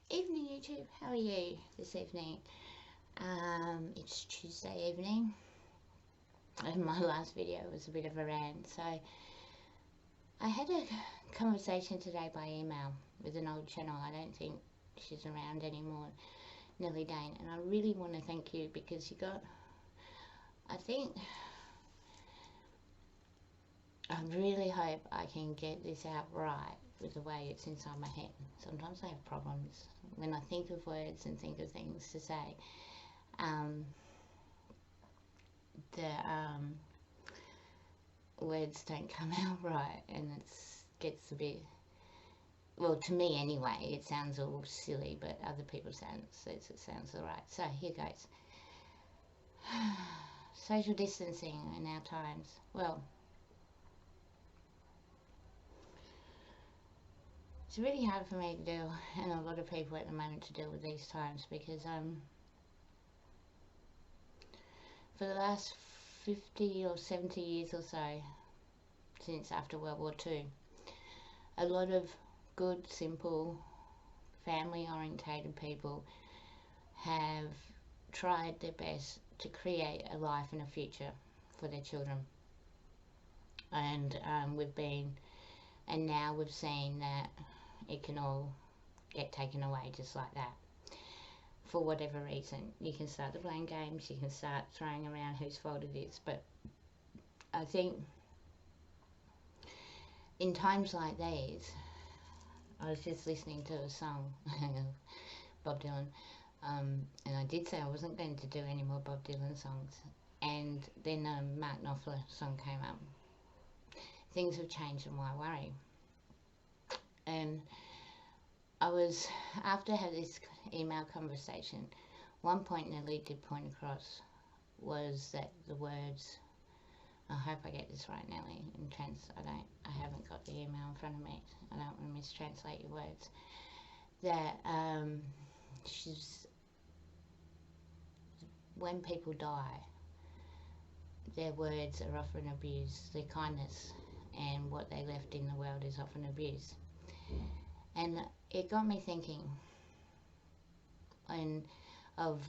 Evening YouTube, how are you this evening? It's Tuesday evening and my last video was a bit of a rant. So I had a conversation today by email with an old channel. I don't think she's around anymore, Nellie Dane, and I really want to thank you because you got, I think, I really hope I can get this out right with the way it's inside my head. Sometimes I have problems when I think of words and think of things to say. The words don't come out right, and it gets a bit, well, to me anyway, it sounds all silly, but other people says it sounds all right. So here goes. Social distancing in our times. Well, it's really hard for me to do, and a lot of people at the moment, to deal with these times because for the last 50 or 70 years or so, since after World War II, a lot of good, simple, family orientated people have tried their best to create a life and a future for their children. And now we've seen that it can all get taken away just like that. For whatever reason, you can start the blame games, you can start throwing around whose fault it is, but I think in times like these, I was just listening to a song, Bob Dylan, and I did say I wasn't going to do any more Bob Dylan songs, and then a Mark Knopfler song came up. Things have changed and why worry? And I was, after I had this email conversation, one point Nellie did point across was that the words, I hope I get this right, Nellie, I haven't got the email in front of me, I don't want to mistranslate your words, that when people die, their words are often abused, their kindness and what they left in the world is often abused. And it got me thinking of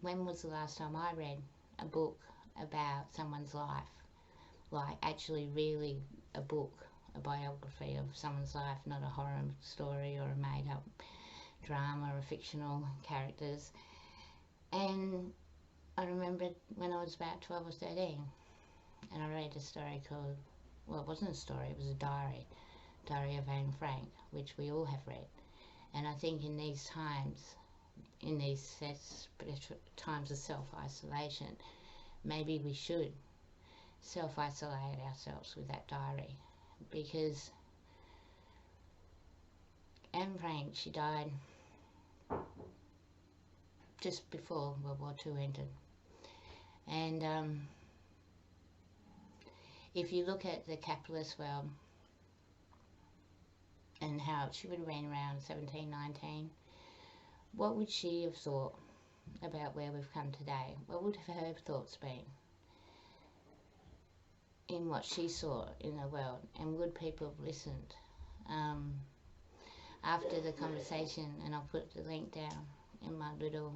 when was the last time I read a book about someone's life, like actually really a book, a biography of someone's life, not a horror story or a made up drama or fictional characters. And I remember when I was about 12 or 13 and I read a story called, well, it wasn't a story, it was a diary of Anne Frank, which we all have read. And I think in these times, in these times of self-isolation, maybe we should self-isolate ourselves with that diary, because Anne Frank, she died just before World War II ended. And if you look at the capitalist world and how she would have been around 1719, what would she have thought about where we've come today? What would her thoughts been in what she saw in the world, and would people have listened? After the conversation, and I'll put the link down in my little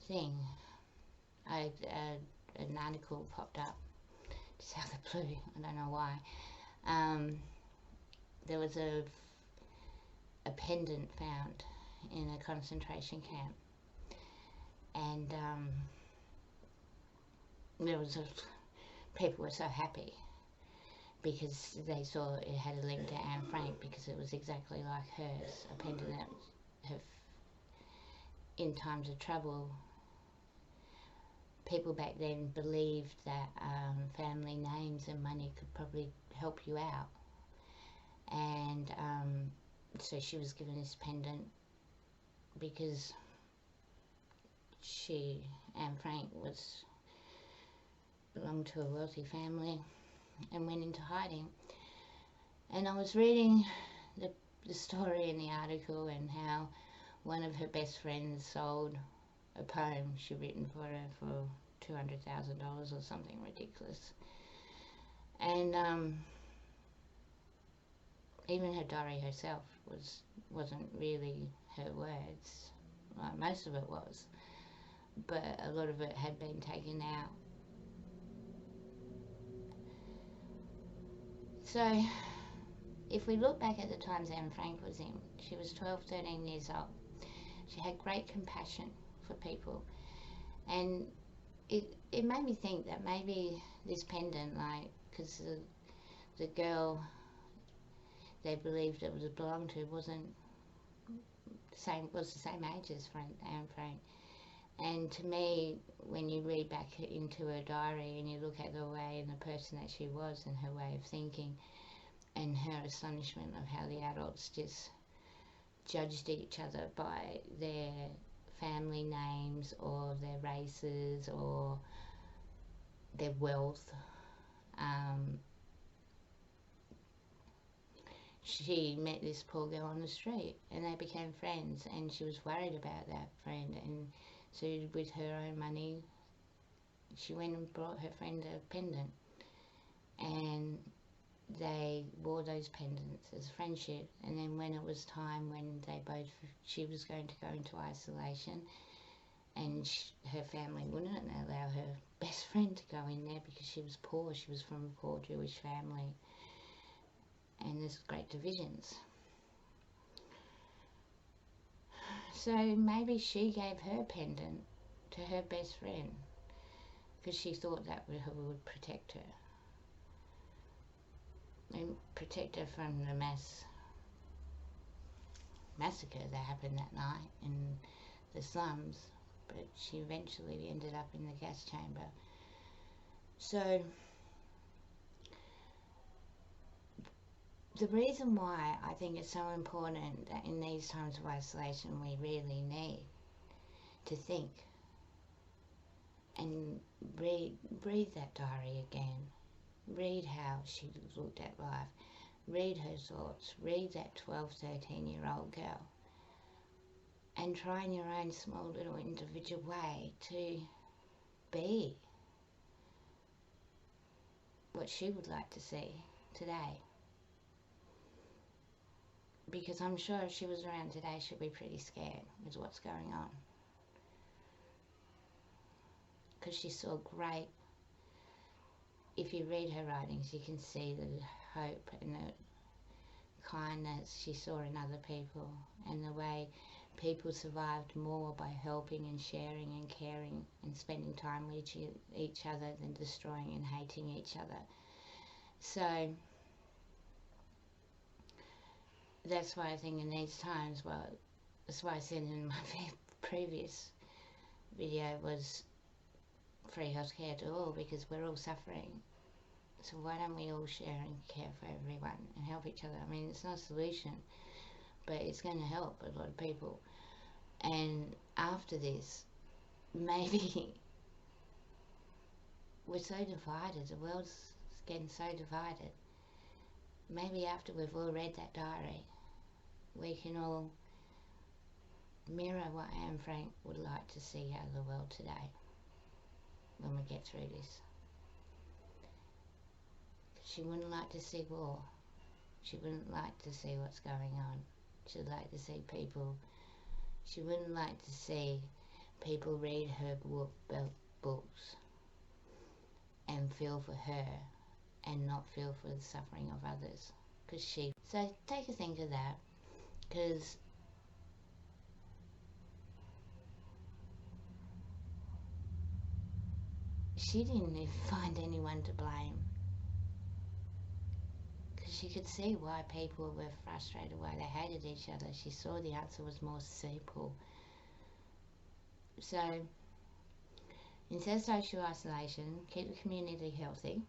thing, an article popped up just out of the blue, I don't know why. There was a pendant found in a concentration camp, and people were so happy because they saw it had a link to Anne Frank, because it was exactly like hers, a pendant that in times of trouble, people back then believed that family names and money could probably help you out. And so she was given this pendant because Anne Frank, belonged to a wealthy family and went into hiding. And I was reading the story in the article, and how one of her best friends sold a poem she'd written for her for $200,000 or something ridiculous. And even her diary herself wasn't really her words. Like, most of it was, but a lot of it had been taken out. So if we look back at the times Anne Frank was in, she was 12, 13 years old. She had great compassion for people, and it made me think that maybe this pendant, like, because the girl they believed it belonged to was the same age as Anne Frank. And to me, when you read back into her diary and you look at the way and the person that she was and her way of thinking and her astonishment of how the adults just judged each other by their family names or their races or their wealth. She met this poor girl on the street and they became friends, and she was worried about that friend, and so with her own money she went and brought her friend a pendant, and they wore those pendants as friendship. And then when it was time when she was going to go into isolation, and her family wouldn't allow her best friend to go in there because she was poor. She was from a poor Jewish family, and there's great divisions. So maybe she gave her pendant to her best friend because she thought that would protect her and protect her from the massacre that happened that night in the slums. But she eventually ended up in the gas chamber. So the reason why I think it's so important that in these times of isolation we really need to think and read that diary again. Read how she looked at life. Read her thoughts. Read that 12, 13-year-old girl. And try in your own small little individual way to be what she would like to see today. Because I'm sure if she was around today, she'd be pretty scared with what's going on. Because she saw great, if you read her writings, you can see the hope and the kindness she saw in other people, and the way people survived more by helping and sharing and caring and spending time with each other than destroying and hating each other. So that's why I think in these times, well, that's why I said in my previous video was free healthcare to all, because we're all suffering. So why don't we all share and care for everyone and help each other? I mean, it's not a solution, but it's going to help a lot of people. And after this, maybe we're so divided, the world's getting so divided. Maybe after we've all read that diary, we can all mirror what Anne Frank would like to see out of the world today when we get through this. She wouldn't like to see war. She wouldn't like to see what's going on. She'd like to see people. She wouldn't like to see people read her books and feel for her and not feel for the suffering of others. So take a think of that, because she didn't find anyone to blame. She could see why people were frustrated, why they hated each other. She saw the answer was more simple. So instead of social isolation, keep the community healthy,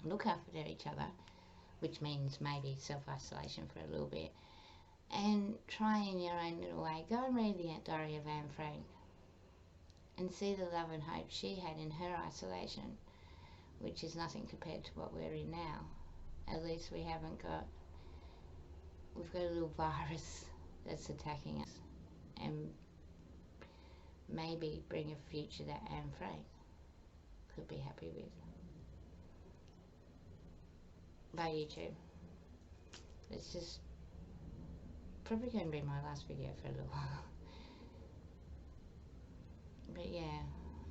look after each other, which means maybe self-isolation for a little bit, and try in your own little way. Go and read the diary of Anne Frank and see the love and hope she had in her isolation, which is nothing compared to what we're in now. At least we've got a little virus that's attacking us, and maybe bring a future that Anne Frank could be happy with. Bye YouTube. It's just probably going to be my last video for a little while. But yeah,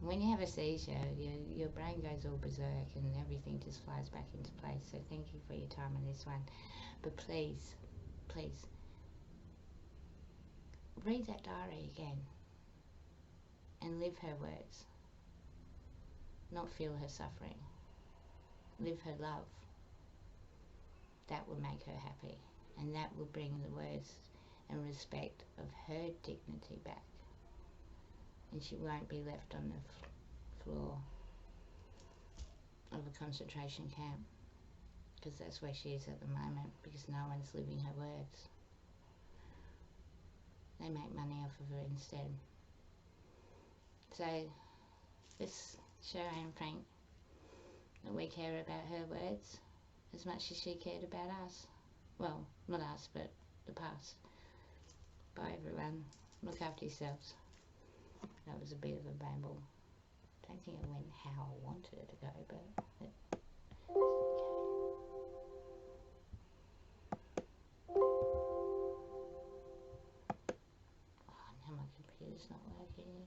when you have a seizure, your brain goes all berserk and everything just flies back into place. So thank you for your time on this one. But please, please, read that diary again and live her words. Not feel her suffering. Live her love. That will make her happy. And that will bring the words and respect of her dignity back. And she won't be left on the floor of a concentration camp, because that's where she is at the moment, because no one's living her words. They make money off of her instead. So let's show Anne Frank that we care about her words as much as she cared about us. Well, not us, but the past. Bye everyone. Look after yourselves. That was a bit of a babble. Don't think it went how I wanted it to go, but okay. Oh, now my computer's not working.